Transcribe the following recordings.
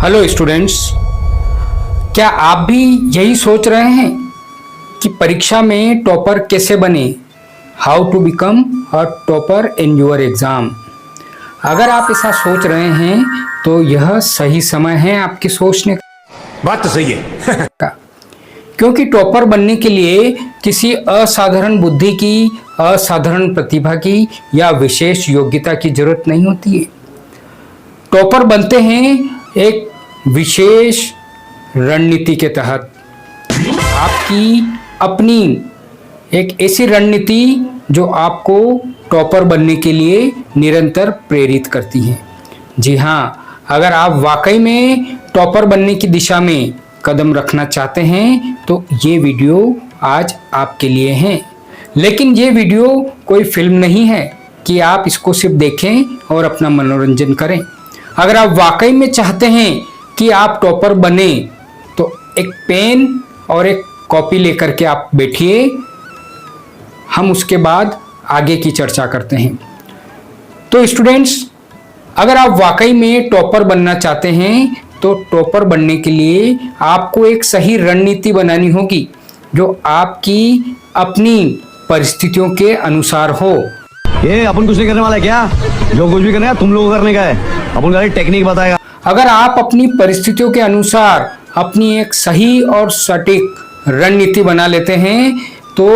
Hello students, क्या आप भी यही सोच रहे हैं कि परीक्षा में टॉपर कैसे बने? How to become a topper in your exam. अगर आप ऐसा सोच रहे हैं तो यह सही समय है आपके सोचने का। बात तो सही है। क्योंकि टॉपर बनने के लिए किसी असाधारण बुद्धि की, असाधारण प्रतिभा की या विशेष योग्यता की जरूरत नहीं होती है। टॉपर बनते हैं एक विशेष रणनीति के तहत। आपकी अपनी एक ऐसी रणनीति जो आपको टॉपर बनने के लिए निरंतर प्रेरित करती है। जी हाँ, अगर आप वाकई में टॉपर बनने की दिशा में कदम रखना चाहते हैं तो ये वीडियो आज आपके लिए है। लेकिन ये वीडियो कोई फिल्म नहीं है कि आप इसको सिर्फ देखें और अपना मनोरंजन करें। अगर आप वाकई में चाहते हैं कि आप टॉपर बने तो एक पेन और एक कॉपी लेकर के आप बैठिए, हम उसके बाद आगे की चर्चा करते हैं। तो स्टूडेंट्स, अगर आप वाकई में टॉपर बनना चाहते हैं तो टॉपर बनने के लिए आपको एक सही रणनीति बनानी होगी जो आपकी अपनी परिस्थितियों के अनुसार हो। ये अपन कुछ नहीं करने वाला है क्या? जो कुछ भी करना है तुम लोगों को करने का है। अपन खाली टेक्निक बताएगा। अगर आप अपनी परिस्थितियों के अनुसार अपनी एक सही और सटीक रणनीति बना लेते हैं तो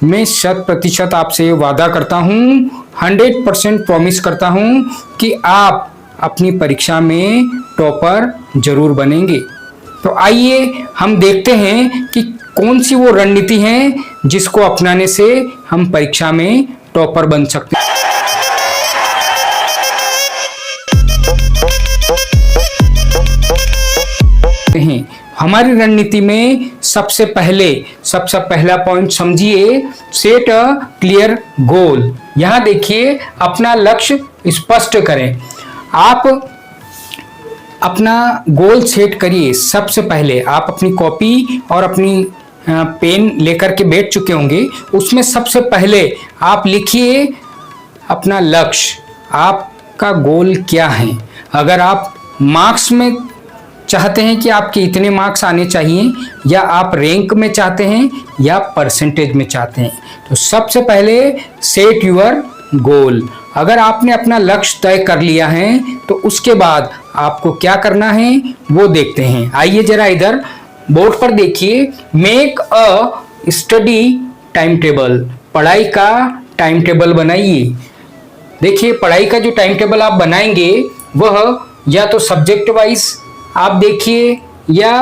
मैं 100% आपसे वादा करता हूं, 100% प्रॉमिस करता हूं कि आप अपनी परीक्षा में टॉपर जरूर बनेंगे। तो आइए हम देखते हैं कि कौन सी वो रणनीति है जिसको अपनाने से हम परीक्षा में टॉपर बन सकते हैं। हमारी रणनीति में सबसे पहला पॉइंट समझिए, सेट अ क्लियर गोल। यहां देखिए, अपना लक्ष्य स्पष्ट करें। आप अपना गोल सेट करिए। सबसे पहले आप अपनी कॉपी और अपनी पेन लेकर के बैठ चुके होंगे। उसमें सबसे पहले आप लिखिए अपना लक्ष्य, आपका गोल क्या है। अगर आप मार्क्स में चाहते हैं कि आपके इतने मार्क्स आने चाहिए, या आप रैंक में चाहते हैं या परसेंटेज में चाहते हैं, तो सबसे पहले सेट योर गोल। अगर आपने अपना लक्ष्य तय कर लिया है तो उसके बाद आपको क्या करना है वो देखते हैं। आइए जरा इधर बोर्ड पर देखिए, make a study time table. पढ़ाई का टाइम टेबल बनाइए। देखिए, पढ़ाई का जो टाइम टेबल आप बनाएंगे वह या तो सब्जेक्ट वाइज आप देखिए, या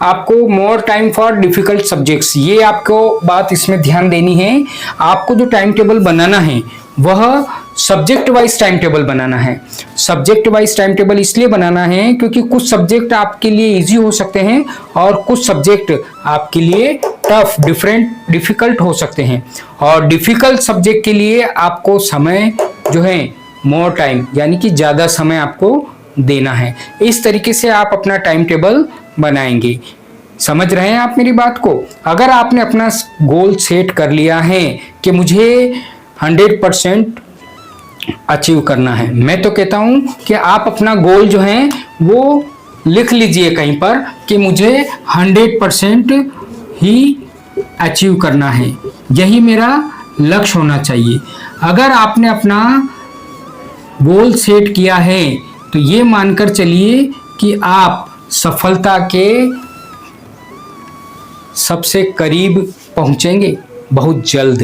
आपको more time for difficult subjects. ये आपको बात इसमें ध्यान देनी है। आपको जो टाइम टेबल बनाना है वह सब्जेक्ट वाइज टाइम टेबल बनाना है। सब्जेक्ट वाइज टाइम टेबल इसलिए बनाना है क्योंकि कुछ सब्जेक्ट आपके लिए इजी हो सकते हैं और कुछ सब्जेक्ट आपके लिए टफ, डिफिकल्ट हो सकते हैं। और डिफिकल्ट सब्जेक्ट के लिए आपको समय जो है मोर टाइम, यानी कि ज़्यादा समय आपको देना है। इस तरीके से आप अपना टाइम टेबल बनाएंगे। समझ रहे हैं आप मेरी बात को? अगर आपने अपना गोल सेट कर लिया है कि मुझे 100% अचीव करना है, मैं तो कहता हूं कि आप अपना गोल जो है वो लिख लीजिए कहीं पर कि मुझे 100% ही अचीव करना है, यही मेरा लक्ष्य होना चाहिए। अगर आपने अपना गोल सेट किया है तो ये मानकर चलिए कि आप सफलता के सबसे करीब पहुंचेंगे बहुत जल्द।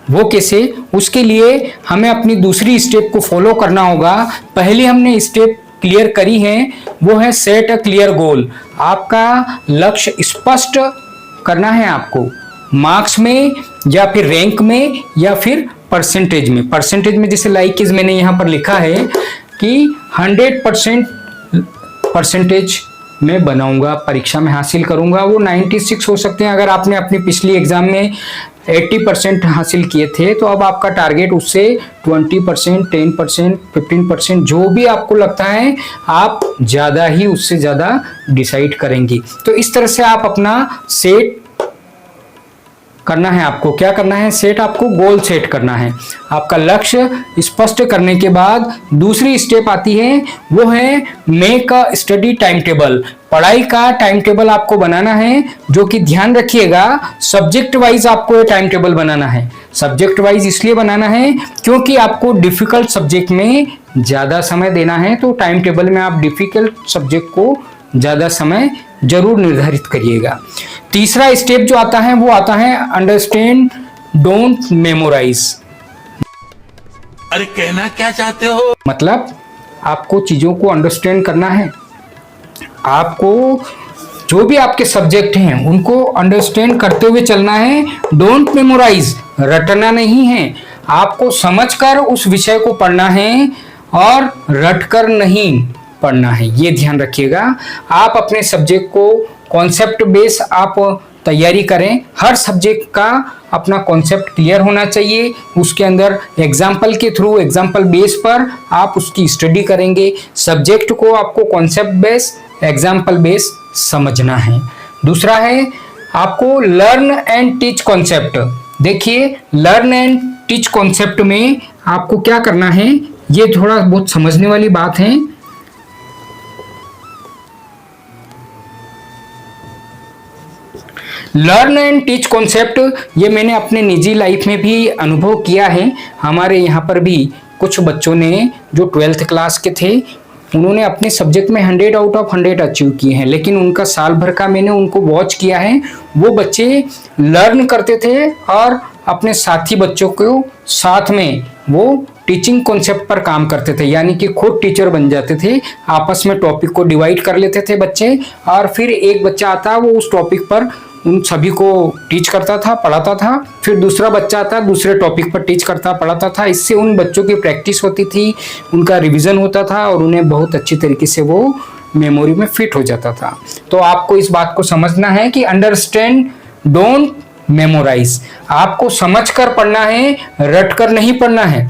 वो कैसे? उसके लिए हमें अपनी दूसरी स्टेप को फॉलो करना होगा। पहले हमने स्टेप क्लियर करी है, वो है सेट अ क्लियर गोल। आपका लक्ष्य स्पष्ट करना है आपको, मार्क्स में या फिर रैंक में या फिर परसेंटेज में। परसेंटेज में जैसे लाइक मैंने यहाँ पर लिखा है कि 100% परसेंटेज में बनाऊंगा, परीक्षा में हासिल करूंगा। वो 96 हो सकते हैं। अगर आपने अपनी पिछली एग्जाम में 80% हासिल किए थे तो अब आपका टारगेट उससे 20%, 10%, 15%, जो भी आपको लगता है आप ज़्यादा ही उससे ज़्यादा डिसाइड करेंगे। तो इस तरह से आप अपना सेट करना है आपको, क्या करना है, सेट आपको गोल सेट करना है। आपका लक्ष्य स्पष्ट करने के बाद दूसरी स्टेप आती है, वो है make a study time table. पढ़ाई का टाइम टेबल आपको बनाना है, जो कि ध्यान रखिएगा सब्जेक्ट वाइज आपको ये टाइम टेबल बनाना है। सब्जेक्ट वाइज इसलिए बनाना है क्योंकि आपको डिफिकल्ट सब्जेक्ट में ज्यादा समय देना है, तो टाइम टेबल में आप डिफिकल्ट सब्जेक्ट को ज्यादा समय जरूर निर्धारित करिएगा। तीसरा स्टेप जो आता है वो आता है अंडरस्टैंड डोंट मेमोराइज। अरे कहना क्या चाहते हो? मतलब आपको चीजों को अंडरस्टैंड करना है, आपको जो भी आपके सब्जेक्ट हैं उनको अंडरस्टैंड करते हुए चलना है। डोंट मेमोराइज, रटना नहीं है। आपको समझकर उस विषय को पढ़ना है और रटकर नहीं पढ़ना है, ये ध्यान रखिएगा। आप अपने सब्जेक्ट को कॉन्सेप्ट बेस आप तैयारी करें। हर सब्जेक्ट का अपना कॉन्सेप्ट क्लियर होना चाहिए, उसके अंदर एग्जाम्पल के थ्रू, एग्जाम्पल बेस पर आप उसकी स्टडी करेंगे। सब्जेक्ट को आपको कॉन्सेप्ट बेस, एग्जाम्पल बेस समझना है। दूसरा है आपको लर्न एंड टीच कॉन्सेप्ट। देखिए, लर्न एंड टीच कॉन्सेप्ट में आपको क्या करना है, ये थोड़ा बहुत समझने वाली बात है। लर्न एंड टीच कॉन्सेप्ट ये मैंने अपने निजी लाइफ में भी अनुभव किया है। हमारे यहाँ पर भी कुछ बच्चों ने जो 12th क्लास के थे, उन्होंने अपने सब्जेक्ट में 100 आउट ऑफ 100 अचीव किए हैं, लेकिन उनका साल भर का मैंने उनको वॉच किया है। वो बच्चे लर्न करते थे और अपने साथी बच्चों को साथ में वो टीचिंग कॉन्सेप्ट पर काम करते थे, यानी कि खुद टीचर बन जाते थे। आपस में टॉपिक को डिवाइड कर लेते थे बच्चे, और फिर एक बच्चा आता वो उस टॉपिक पर उन सभी को टीच करता था, पढ़ाता था। फिर दूसरा बच्चा आता दूसरे टॉपिक पर टीच करता, पढ़ाता था। इससे उन बच्चों की प्रैक्टिस होती थी, उनका रिवीजन होता था और उन्हें बहुत अच्छी तरीके से वो मेमोरी में फिट हो जाता था। तो आपको इस बात को समझना है कि अंडरस्टैंड डोंट मेमोराइज। आपको समझकर पढ़ना है, रटकर नहीं पढ़ना है।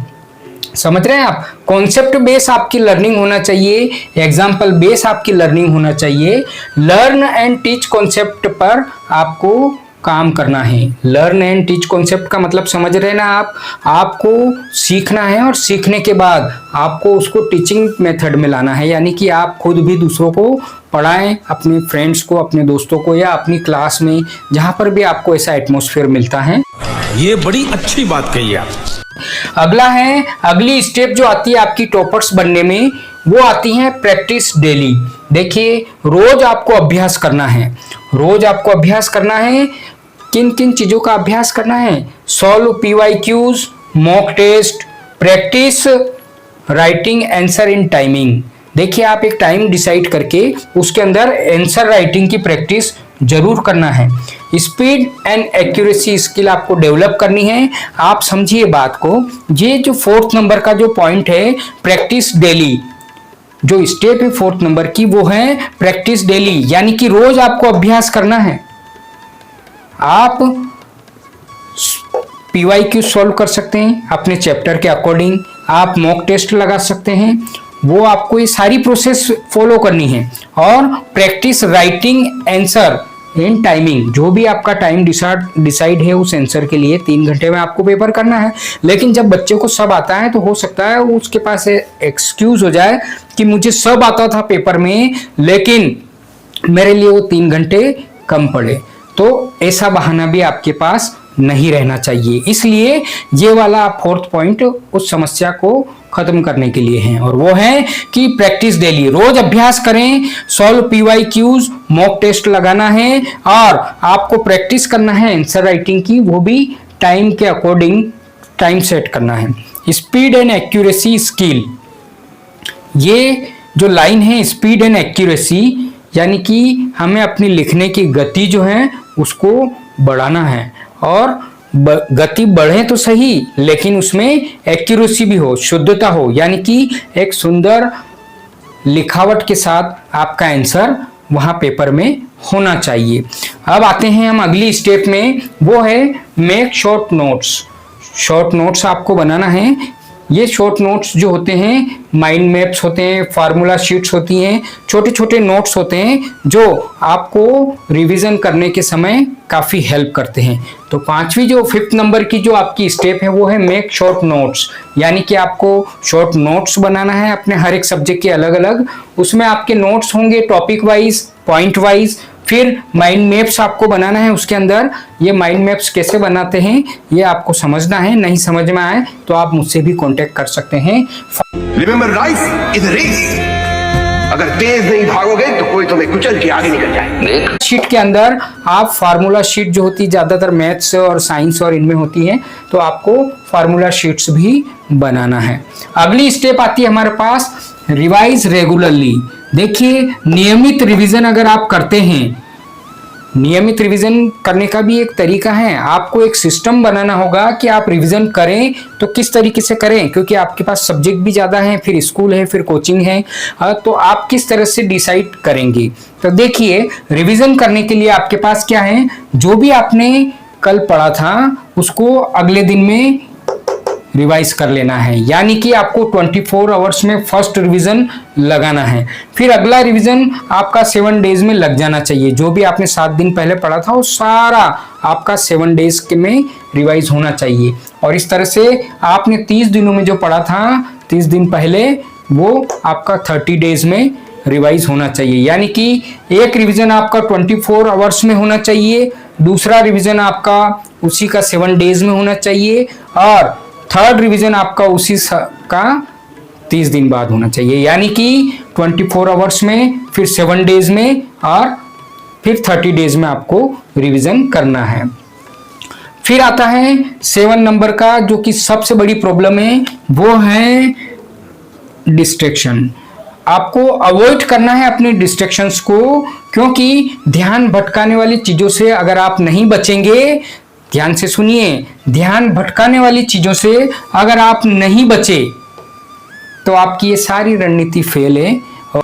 समझ रहे हैं आप? कॉन्सेप्ट बेस आपकी लर्निंग होना चाहिए, एग्जाम्पल बेस आपकी लर्निंग होना चाहिए। लर्न एंड टीच कॉन्सेप्ट पर आपको काम करना है। लर्न एंड टीच कॉन्सेप्ट का मतलब समझ रहे हैं ना आप? आपको सीखना है और सीखने के बाद आपको उसको टीचिंग मेथड में लाना है, यानी कि आप खुद भी दूसरों को पढ़ाएं, अपने फ्रेंड्स को, अपने दोस्तों को, या अपनी क्लास में, जहां पर भी आपको ऐसा एटमॉस्फेयर मिलता है। ये बड़ी अच्छी बात कही आप। अगला है, अगली स्टेप जो आती है आपकी टॉपर्स बनने में, वो आती है प्रैक्टिस डेली। देखिए, रोज आपको अभ्यास करना है। रोज आपको अभ्यास करना है। किन किन चीजों का अभ्यास करना है? Solve PYQs, mock test, practice writing answer in timing. देखिए, आप एक टाइम डिसाइड करके उसके अंदर आंसर राइटिंग की प्रैक्टिस जरूर करना है। स्पीड एंड एक्यूरेसी स्किल आपको डेवलप करनी है। आप समझिए बात को, ये जो 4th नंबर का जो पॉइंट है, प्रैक्टिस डेली, जो स्टेप है 4th नंबर की, वो है प्रैक्टिस डेली, यानी कि रोज आपको अभ्यास करना है। आप PYQ सॉल्व कर सकते हैं अपने चैप्टर के अकॉर्डिंग, आप मॉक टेस्ट लगा सकते हैं, वो आपको ये सारी प्रोसेस फॉलो करनी है। और practice writing answer in timing, जो भी आपका टाइम डिसाइड है उस आंसर के लिए 3 घंटे में आपको पेपर करना है। लेकिन जब बच्चे को सब आता है तो हो सकता है उसके पास एक्सक्यूज हो जाए कि मुझे सब आता था पेपर में, लेकिन मेरे लिए वो 3 घंटे कम पड़े। तो ऐसा बहाना भी आपके पास नहीं रहना चाहिए। इसलिए ये वाला 4th पॉइंट उस समस्या को खत्म करने के लिए है, और वो है कि प्रैक्टिस डेली, रोज अभ्यास करें, सॉल्व PYQs, मॉक टेस्ट लगाना है, और आपको प्रैक्टिस करना है आंसर राइटिंग की, वो भी टाइम के अकॉर्डिंग टाइम सेट करना है। स्पीड एंड एक्यूरेसी स्किल, ये जो लाइन है स्पीड एंड एक्यूरेसी, यानी कि हमें अपनी लिखने की गति जो है उसको बढ़ाना है, और गति बढ़े तो सही, लेकिन उसमें एक्यूरेसी भी हो, शुद्धता हो, यानी कि एक सुंदर लिखावट के साथ आपका आंसर वहां पेपर में होना चाहिए। अब आते हैं हम अगली स्टेप में, वो है make short notes. Short notes आपको बनाना है। ये शॉर्ट नोट्स जो होते हैं माइंड मैप्स होते हैं, फार्मूला शीट्स होती हैं, छोटे छोटे नोट्स होते हैं जो आपको रिवीजन करने के समय काफ़ी हेल्प करते हैं। तो फिफ्थ नंबर की जो आपकी स्टेप है वो है मेक शॉर्ट नोट्स, यानी कि आपको शॉर्ट नोट्स बनाना है अपने हर एक सब्जेक्ट के अलग अलग। उसमें आपके नोट्स होंगे टॉपिक वाइज, पॉइंट वाइज, फिर माइंड मैप्स आपको बनाना है उसके अंदर। ये माइंड मैप्स कैसे बनाते हैं ये आपको समझना है, नहीं समझ में आए तो आप मुझसे भी कांटेक्ट कर सकते हैं। Remember life is a race, अगर तेज नहीं भागोगे तो कोई तुम्हें कुचल के आगे निकल जाए। शीट के अंदर आप फार्मूला शीट जो होती है ज्यादातर मैथ्स और साइंस और इनमें होती है, तो आपको फार्मूला शीट्स भी बनाना है। अगली स्टेप आती है हमारे पास रिवाइज रेगुलरली। देखिए नियमित रिवीजन अगर आप करते हैं, नियमित रिवीजन करने का भी एक तरीका है, आपको एक सिस्टम बनाना होगा कि आप रिवीजन करें तो किस तरीके से करें, क्योंकि आपके पास सब्जेक्ट भी ज़्यादा हैं, फिर स्कूल है, फिर कोचिंग है, तो आप किस तरह से डिसाइड करेंगे। तो देखिए रिवीजन करने के लिए आपके पास क्या है, जो भी आपने कल पढ़ा था उसको अगले दिन में रिवाइज कर लेना है, यानी कि आपको 24 आवर्स में फर्स्ट रिवीजन लगाना है। फिर अगला रिवीजन आपका 7 डेज में लग जाना चाहिए। जो भी आपने 7 दिन पहले पढ़ा था वो सारा आपका 7 डेज के में रिवाइज होना चाहिए। और इस तरह से आपने 30 दिनों में जो पढ़ा था 30 दिन पहले, वो आपका 30 डेज में रिवाइज होना चाहिए। यानी कि एक रिवीजन आपका 24 आवर्स में होना चाहिए, दूसरा रिवीजन आपका उसी का 7 डेज में होना चाहिए, और थर्ड रिवीजन आपका उसी का 30 दिन बाद होना चाहिए। यानी कि 24 आवर्स में, फिर 7 डेज में, और फिर 30 डेज में आपको रिवीजन करना है। फिर आता है 7 नंबर का, जो कि सबसे बड़ी प्रॉब्लम है, वो है डिस्ट्रैक्शन। आपको अवॉइड करना है अपने डिस्ट्रैक्शंस को, क्योंकि ध्यान भटकाने वाली चीजों से अगर आप नहीं बचेंगे, ध्यान से सुनिए, ध्यान भटकाने वाली चीजों से अगर आप नहीं बचे तो आपकी ये सारी रणनीति फेल है।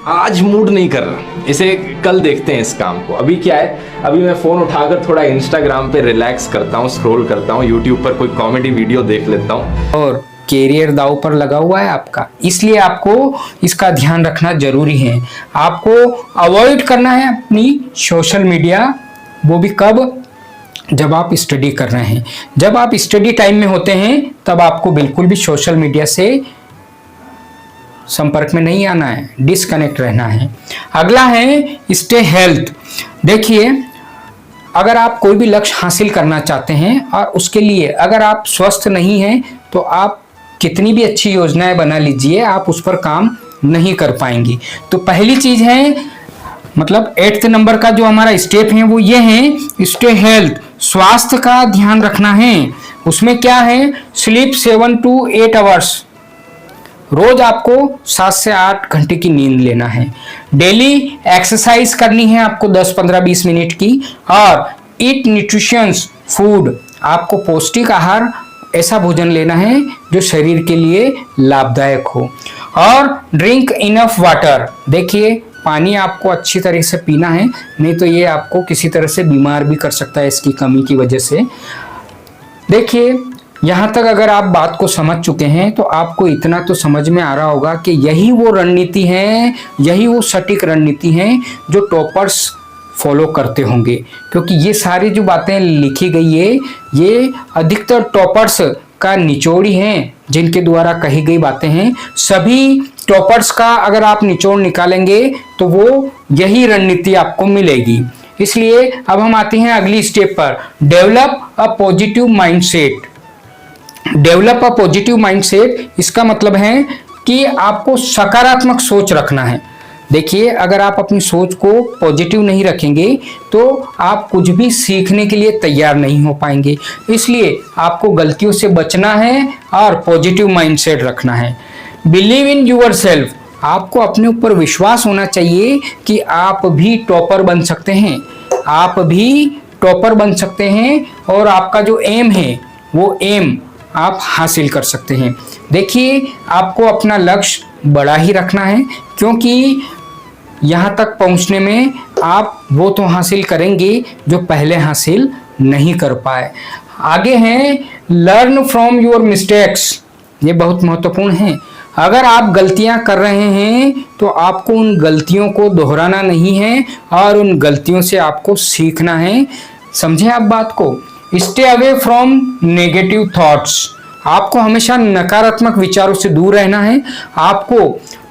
आज मूड नहीं कर रहा, इसे कल देखते हैं इस काम को। अभी क्या है, अभी मैं फोन उठाकर थोड़ा इंस्टाग्राम पे रिलैक्स करता हूँ, स्क्रॉल करता हूँ, यूट्यूब पर कोई कॉमेडी वीडियो देख लेता हूँ। और कैरियर दांव पर लगा हुआ है आपका, इसलिए आपको इसका ध्यान रखना जरूरी है। आपको अवॉइड करना है अपनी सोशल मीडिया, वो भी कब, जब आप स्टडी कर रहे हैं। जब आप स्टडी टाइम में होते हैं तब आपको बिल्कुल भी सोशल मीडिया से संपर्क में नहीं आना है, डिस्कनेक्ट रहना है। अगला है स्टे हेल्थ। देखिए अगर आप कोई भी लक्ष्य हासिल करना चाहते हैं और उसके लिए अगर आप स्वस्थ नहीं हैं तो आप कितनी भी अच्छी योजनाएं बना लीजिए, आप उस पर काम नहीं कर पाएंगे। तो पहली चीज है, मतलब 8th नंबर का जो हमारा स्टेप है वो ये है स्टे हेल्थ, स्वास्थ्य का ध्यान रखना है। उसमें क्या है, स्लीप 7 to 8 आवर्स, रोज आपको 7 से 8 घंटे की नींद लेना है। डेली एक्सरसाइज करनी है आपको 10, 15, 20 मिनट की, और ईट न्यूट्रिशंस फूड, आपको पौष्टिक आहार, ऐसा भोजन लेना है जो शरीर के लिए लाभदायक हो। और ड्रिंक इनफ वाटर, देखिए पानी आपको अच्छी तरह से पीना है, नहीं तो ये आपको किसी तरह से बीमार भी कर सकता है इसकी कमी की वजह से। देखिए यहाँ तक अगर आप बात को समझ चुके हैं तो आपको इतना तो समझ में आ रहा होगा कि यही वो रणनीति है, यही वो सटीक रणनीति है जो टॉपर्स फॉलो करते होंगे, क्योंकि ये सारी जो बातें लिखी गई है ये अधिकतर टॉपर्स का निचोड़ ही हैं, जिनके द्वारा कही गई बातें हैं। सभी टॉपर्स का अगर आप निचोड़ निकालेंगे तो वो यही रणनीति आपको मिलेगी। इसलिए अब हम आते हैं अगली स्टेप पर, develop a positive mindset. Develop a positive mindset, इसका मतलब है कि आपको सकारात्मक सोच रखना है। देखिए अगर आप अपनी सोच को पॉजिटिव नहीं रखेंगे तो आप कुछ भी सीखने के लिए तैयार नहीं हो पाएंगे। इसलिए आपको गलतियों से बचना है और पॉजिटिव माइंडसेट रखना है। बिलीव इन यूर सेल्फ, आपको अपने ऊपर विश्वास होना चाहिए कि आप भी टॉपर बन सकते हैं, आप भी टॉपर बन सकते हैं, और आपका जो एम है वो एम आप हासिल कर सकते हैं। देखिए आपको अपना लक्ष्य बड़ा ही रखना है, क्योंकि यहाँ तक पहुँचने में आप वो तो हासिल करेंगे जो पहले हासिल नहीं कर पाए। आगे हैं लर्न फ्रॉम योर मिस्टेक्स। ये बहुत महत्वपूर्ण है। अगर आप गलतियां कर रहे हैं तो आपको उन गलतियों को दोहराना नहीं है और उन गलतियों से आपको सीखना है। समझे आप बात को? Stay away from negative thoughts. आपको हमेशा नकारात्मक विचारों से दूर रहना है। आपको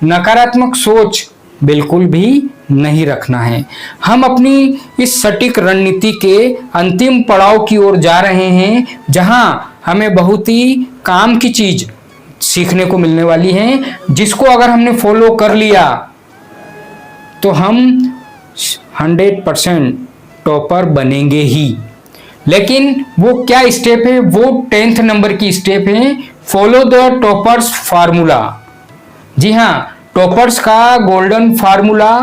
नकारात्मक सोच बिल्कुल भी नहीं रखना है। हम अपनी इस सटीक रणनीति के अंतिम पड़ाव की ओर जा रहे हैं, जहां हमें बहुत ही काम की चीज सीखने को मिलने वाली है, जिसको अगर हमने फॉलो कर लिया तो हम 100% टॉपर बनेंगे ही। लेकिन वो क्या स्टेप है? वो 10th नंबर की स्टेप है, फॉलो द टॉपर्स फार्मूला। जी हाँ, टॉपर्स का गोल्डन फार्मूला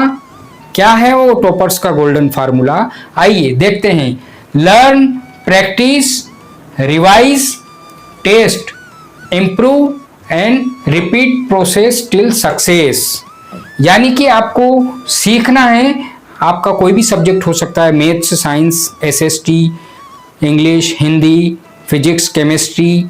क्या है? वो टॉपर्स का गोल्डन फार्मूला आइए देखते हैं। Learn, practice, revise, test, improve and repeat process till success. यानी कि आपको सीखना है। आपका कोई भी सब्जेक्ट हो सकता है, maths, science, SST, English, Hindi, physics, chemistry,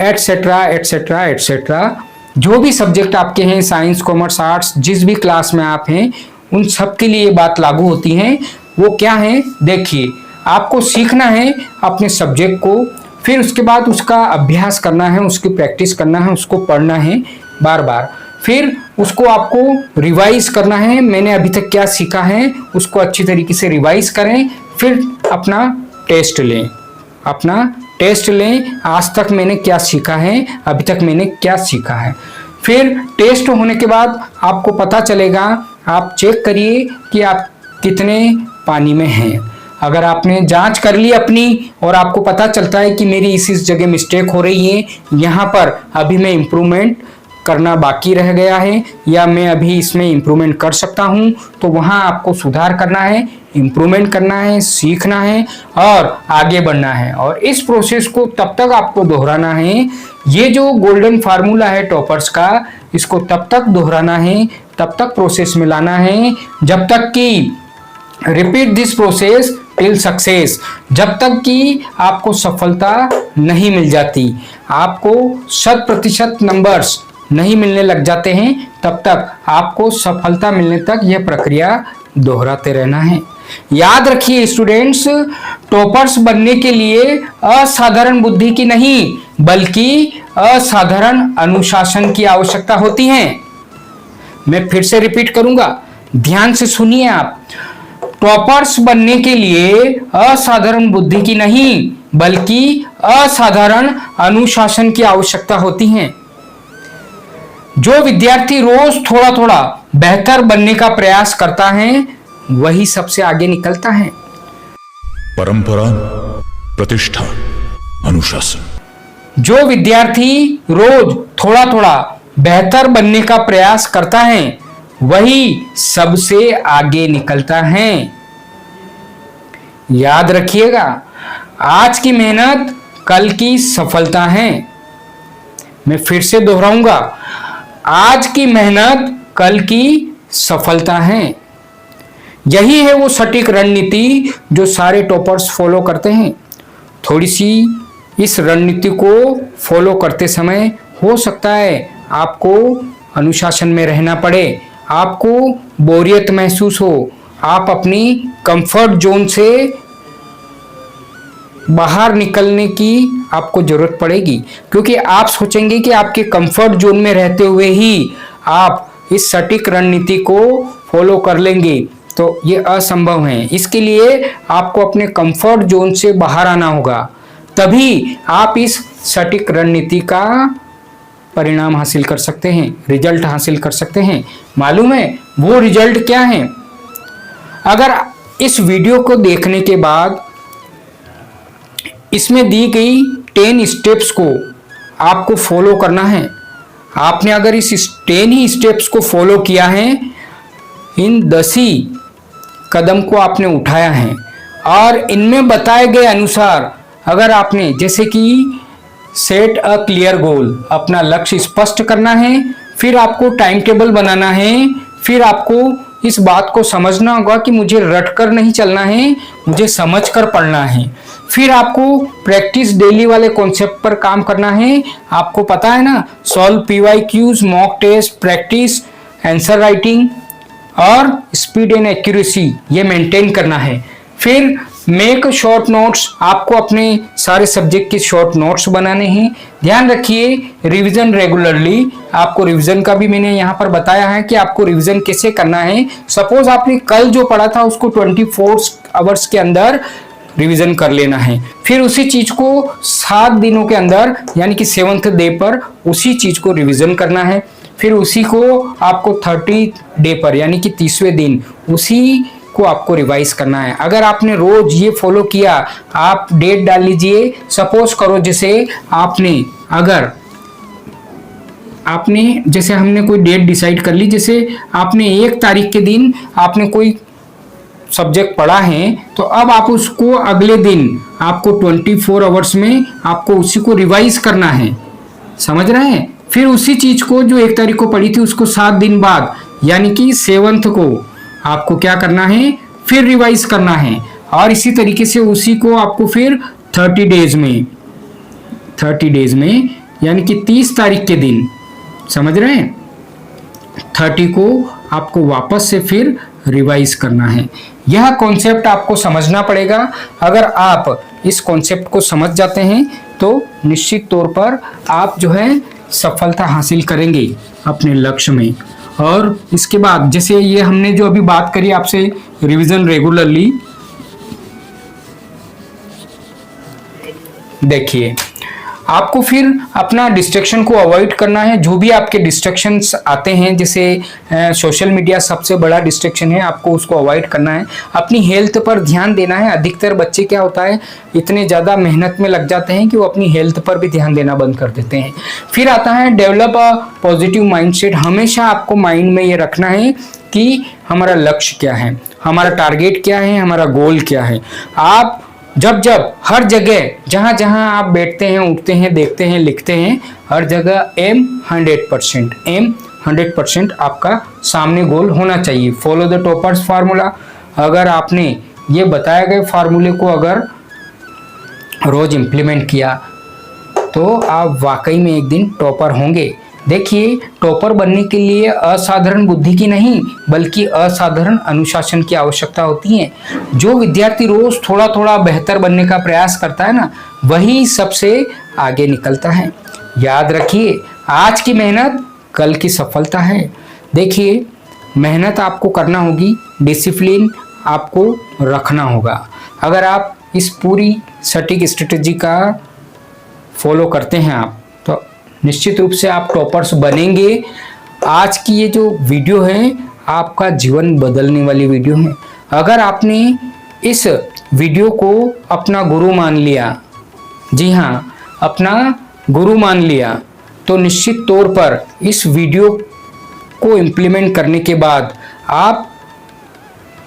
etcetera etcetera etcetera. जो भी सब्जेक्ट आपके हैं, साइंस, कॉमर्स, आर्ट्स, जिस भी क्लास में आप हैं, उन सब के लिए ये बात लागू होती है। वो क्या है? देखिए, आपको सीखना है अपने सब्जेक्ट को, फिर उसके बाद उसका अभ्यास करना है, उसकी प्रैक्टिस करना है, उसको पढ़ना है बार बार, फिर उसको आपको रिवाइज करना है। मैंने अभी तक क्या सीखा है उसको अच्छी तरीके से रिवाइज करें, फिर अपना टेस्ट लें। अपना टेस्ट लें, आज तक मैंने क्या सीखा है, अभी तक मैंने क्या सीखा है। फिर टेस्ट होने के बाद आपको पता चलेगा, आप चेक करिए कि आप कितने पानी में हैं। अगर आपने जांच कर ली अपनी और आपको पता चलता है कि मेरी इस जगह मिस्टेक हो रही है, यहाँ पर अभी मैं इम्प्रूवमेंट करना बाकी रह गया है, या मैं अभी इसमें इम्प्रूवमेंट कर सकता हूँ, तो वहाँ आपको सुधार करना है, इम्प्रूवमेंट करना है, सीखना है और आगे बढ़ना है। और इस प्रोसेस को तब तक आपको दोहराना है। ये जो गोल्डन फार्मूला है टॉपर्स का, इसको तब तक दोहराना है, तब तक प्रोसेस में लाना है, जब तक कि repeat this process till success, जब तक कि आपको सफलता नहीं मिल जाती, आपको 100% नंबर्स नहीं मिलने लग जाते हैं, तब तक आपको सफलता मिलने तक यह प्रक्रिया दोहराते रहना है। याद रखिए स्टूडेंट्स, टॉपर्स बनने के लिए असाधारण बुद्धि की नहीं बल्कि असाधारण अनुशासन की आवश्यकता होती है। मैं फिर से रिपीट करूंगा, ध्यान से सुनिए आप। टॉपर्स बनने के लिए असाधारण बुद्धि की नहीं बल्कि असाधारण अनुशासन की आवश्यकता होती है। जो विद्यार्थी रोज थोड़ा थोड़ा बेहतर बनने का प्रयास करता है, वही सबसे आगे निकलता है। परंपरा, प्रतिष्ठा, अनुशासन। जो विद्यार्थी रोज थोड़ा थोड़ा बेहतर बनने का प्रयास करता है, वही सबसे आगे निकलता है। याद रखिएगा, आज की मेहनत कल की सफलता है। मैं फिर से दोहराऊंगा, आज की मेहनत कल की सफलता है। यही है वो सटीक रणनीति जो सारे टॉपर्स फॉलो करते हैं। थोड़ी सी इस रणनीति को फॉलो करते समय हो सकता है आपको अनुशासन में रहना पड़े, आपको बोरियत महसूस हो, आप अपनी कंफर्ट जोन से बाहर निकलने की आपको जरूरत पड़ेगी, क्योंकि आप सोचेंगे कि आपके कंफर्ट जोन में रहते हुए ही आप इस सटीक रणनीति को फॉलो कर लेंगे, तो ये असंभव है। इसके लिए आपको अपने कंफर्ट जोन से बाहर आना होगा, तभी आप इस सटीक रणनीति का परिणाम हासिल कर सकते हैं, रिजल्ट हासिल कर सकते हैं। मालूम है वो रिजल्ट क्या है? अगर इस वीडियो को देखने के बाद इसमें दी गई 10 स्टेप्स को आपको फॉलो करना है, आपने अगर इस 10 ही स्टेप्स को फॉलो किया है, इन 10 ही कदम को आपने उठाया है और इनमें बताए गए अनुसार अगर आपने, जैसे कि सेट अ क्लियर गोल, अपना लक्ष्य स्पष्ट करना है, फिर आपको टाइम टेबल बनाना है, फिर आपको इस बात को समझना होगा कि मुझे रट कर नहीं चलना है, मुझे समझ कर पढ़ना है, फिर आपको प्रैक्टिस डेली वाले कॉन्सेप्ट पर काम करना है। आपको पता है ना, solve PYQs, mock test, practice answer writing और स्पीड एंड एक्यूरेसी ये मेंटेन करना है। फिर मेक शॉर्ट नोट्स, आपको अपने सारे सब्जेक्ट के शॉर्ट नोट्स बनाने हैं। ध्यान रखिए रिवीजन रेगुलरली, आपको रिवीजन का भी मैंने यहाँ पर बताया है कि आपको रिवीजन कैसे करना है। सपोज आपने कल जो पढ़ा था उसको 24 आवर्स के अंदर रिवीजन कर लेना है। फिर उसी चीज को 7 दिनों के अंदर यानी कि 7th डे पर उसी चीज को रिवीजन करना है। फिर उसी को आपको 30 डे पर यानी कि 30वें दिन उसी को आपको रिवाइज करना है। अगर आपने रोज ये फॉलो किया, आप डेट डाल लीजिए। सपोज करो जैसे जैसे हमने कोई डेट डिसाइड कर ली, जैसे आपने 1 तारीख के दिन आपने कोई सब्जेक्ट पढ़ा है, तो अब आप उसको अगले दिन आपको 24 आवर्स में आपको उसी को रिवाइज करना है। समझ रहे हैं? फिर उसी चीज को जो 1 तारीख को पढ़ी थी उसको 7 दिन बाद यानी कि 7th को आपको क्या करना है, फिर रिवाइज करना है। और इसी तरीके से उसी को आपको फिर 30 डेज में यानी कि 30 तारीख के दिन, समझ रहे हैं, 30 को आपको वापस से फिर रिवाइज करना है। यह कॉन्सेप्ट आपको समझना पड़ेगा। अगर आप इस कॉन्सेप्ट को समझ जाते हैं तो निश्चित तौर पर आप जो है सफलता हासिल करेंगे अपने लक्ष्य में। और इसके बाद जैसे ये हमने जो अभी बात करी आपसे रिवीजन रेगुलरली, देखिए आपको फिर अपना डिस्ट्रैक्शन को अवॉइड करना है। जो भी आपके डिस्ट्रैक्शंस आते हैं, जैसे सोशल मीडिया सबसे बड़ा डिस्ट्रैक्शन है, आपको उसको अवॉइड करना है। अपनी हेल्थ पर ध्यान देना है। अधिकतर बच्चे क्या होता है, इतने ज़्यादा मेहनत में लग जाते हैं कि वो अपनी हेल्थ पर भी ध्यान देना बंद कर देते हैं। फिर आता है डेवलप अ पॉजिटिव माइंडसेट। हमेशा आपको माइंड में ये रखना है कि हमारा लक्ष्य क्या है, हमारा टारगेट क्या है, हमारा गोल क्या है। आप जब हर जगह जहां जहां आप बैठते हैं, उठते हैं, देखते हैं, लिखते हैं, हर जगह एम 100% आपका सामने गोल होना चाहिए। Follow the toppers formula. अगर आपने ये बताए गए फार्मूले को अगर रोज इम्प्लीमेंट किया तो आप वाकई में एक दिन टॉपर होंगे। देखिए, टॉपर बनने के लिए असाधारण बुद्धि की नहीं बल्कि असाधारण अनुशासन की आवश्यकता होती है। जो विद्यार्थी रोज थोड़ा थोड़ा बेहतर बनने का प्रयास करता है ना, वही सबसे आगे निकलता है। याद रखिए, आज की मेहनत कल की सफलता है। देखिए, मेहनत आपको करना होगी, डिसिप्लिन आपको रखना होगा। अगर आप इस पूरी सटीक स्ट्रेटेजी का फॉलो करते हैं आप, तो निश्चित रूप से आप टॉपर्स बनेंगे। आज की ये जो वीडियो है आपका जीवन बदलने वाली वीडियो है। अगर आपने इस वीडियो को अपना गुरु मान लिया, जी हाँ, अपना गुरु मान लिया, तो निश्चित तौर पर इस वीडियो को इम्प्लीमेंट करने के बाद आप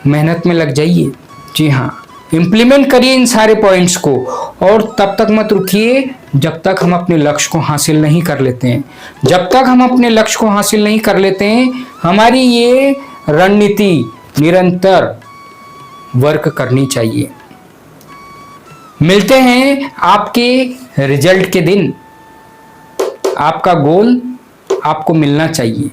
मेहनत में लग जाइए। जी हाँ, इम्प्लीमेंट करिए इन सारे पॉइंट्स को, और तब तक मत रुकिए जब तक हम अपने लक्ष्य को हासिल नहीं कर लेते हैं। जब तक हम अपने लक्ष्य को हासिल नहीं कर लेते हैं, हमारी ये रणनीति निरंतर वर्क करनी चाहिए। मिलते हैं आपके रिजल्ट के दिन। आपका गोल आपको मिलना चाहिए।